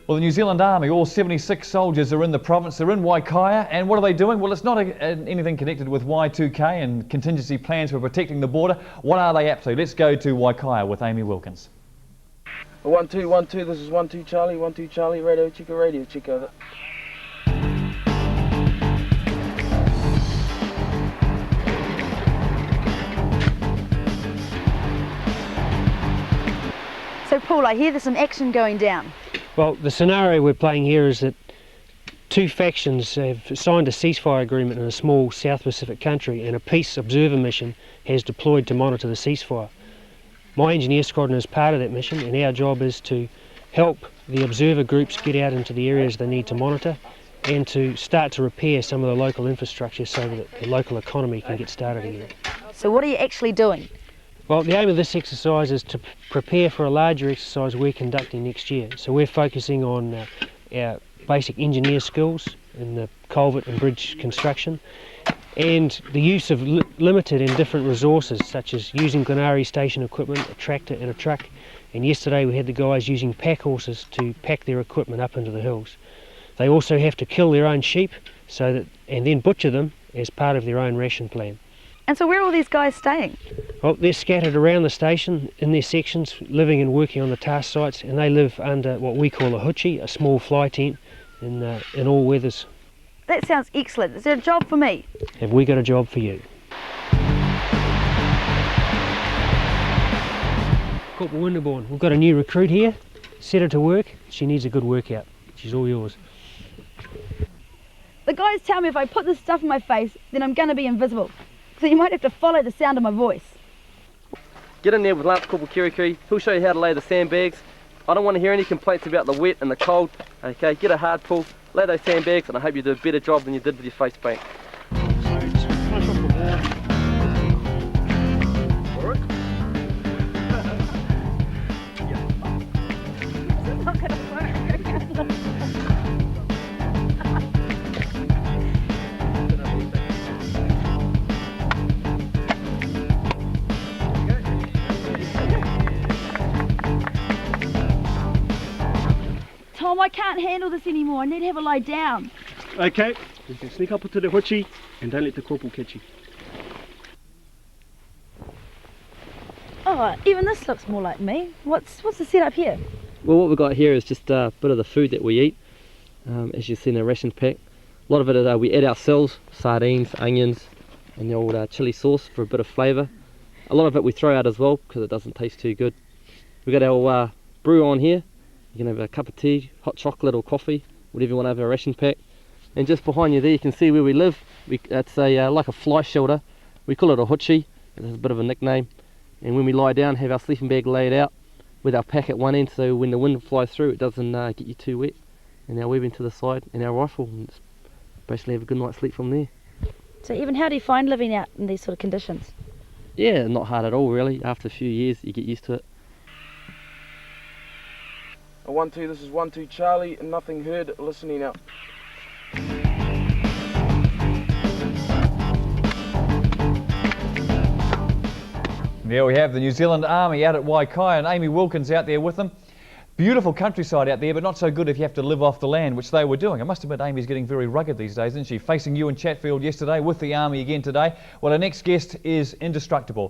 Well, the New Zealand Army, all 76 soldiers are in the province. They're in Waikia, and what are they doing? Well, it's not anything connected with Y2K and contingency plans for protecting the border. What are they up to? Let's go to Waikia with Amy Wilkins. 1 2 1 2. This is 1 2 Charlie. 1 2 Charlie. Radio check. Radio check. Over. So Paul, I hear there's some action going down. Well, the scenario we're playing here is that two factions have signed a ceasefire agreement in a small South Pacific country, and a peace observer mission has deployed to monitor the ceasefire. My engineer squadron is part of that mission, and our job is to help the observer groups get out into the areas they need to monitor and to start to repair some of the local infrastructure so that the local economy can get started again. So what are you actually doing? Well, the aim of this exercise is to prepare for a larger exercise we're conducting next year. So we're focusing on our basic engineer skills in the culvert and bridge construction, and the use of limited and different resources, such as using Glenari station equipment, a tractor and a truck. And yesterday we had the guys using pack horses to pack their equipment up into the hills. They also have to kill their own sheep and then butcher them as part of their own ration plan. And so where are all these guys staying? Well, they're scattered around the station in their sections, living and working on the task sites, and they live under what we call a huchi, a small fly tent, in all weathers. That sounds excellent. Is there a job for me? Have we got a job for you? Corporal Winterbourne, we've got a new recruit here. Set her to work. She needs a good workout. She's all yours. The guys tell me if I put this stuff in my face, then I'm going to be invisible. So you might have to follow the sound of my voice. Get in there with Lance Corporal Kirikiri. He'll show you how to lay the sandbags. I don't want to hear any complaints about the wet and the cold. Okay, get a hard pull, lay those sandbags, and I hope you do a better job than you did with your face paint. Tom, I can't handle this anymore. I need to have a lie down. Okay, you can sneak up into the huchi and don't let the corporal catch you. Oh, even this looks more like me. What's the setup here? Well, what we've got here is just a bit of the food that we eat, as you see in the ration pack. A lot of it we eat ourselves, sardines, onions, and the old chilli sauce for a bit of flavour. A lot of it we throw out as well because it doesn't taste too good. We've got our brew on here. You can have a cup of tea, hot chocolate or coffee, whatever you want to have a ration pack. And just behind you there you can see where we live. It's like a fly shelter. We call it a huchi. It's a bit of a nickname. And when we lie down, have our sleeping bag laid out with our pack at one end, so when the wind flies through it doesn't get you too wet. And our webbing to the side and our rifle, and basically have a good night's sleep from there. So even how do you find living out in these sort of conditions? Yeah, not hard at all really. After a few years you get used to it. 1 2, this is 1 2 Charlie, nothing heard, listening out. There we have the New Zealand Army out at Waikia, and Amy Wilkins out there with them. Beautiful countryside out there, but not so good if you have to live off the land, which they were doing. I must admit, Amy's getting very rugged these days, isn't she? Facing you in Chatfield yesterday, with the Army again today. Well, our next guest is indestructible.